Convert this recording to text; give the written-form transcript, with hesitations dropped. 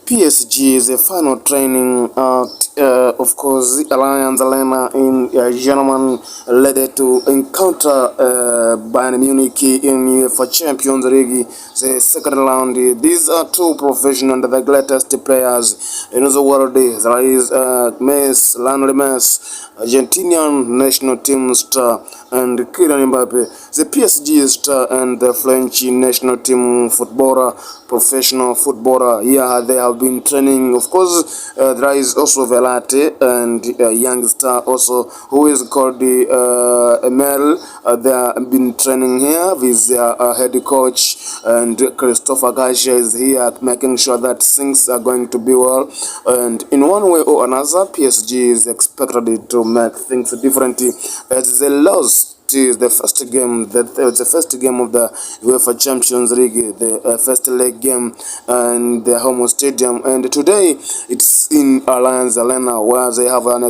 PSG is a final training at, of course, the Allianz Arena in Germany, led to encounter Bayern Munich in UEFA Champions League, the second round. These are two professional and the greatest players in the world. There is Lionel Messi, Argentinian national team star, and Kylian Mbappé, the PSG star and the French national team footballer, professional footballer. Here they have been training. Of course, there is also Velate and a young star also who is called Emel. They have been training here with their head coach, and Christopher Gasha is here making sure that things are going to be well. And in one way or another, PSG is expected to make things different as they lost the first game, the first game of the UEFA Champions League, the first leg game in the home stadium, and today it's in Allianz Arena where they have an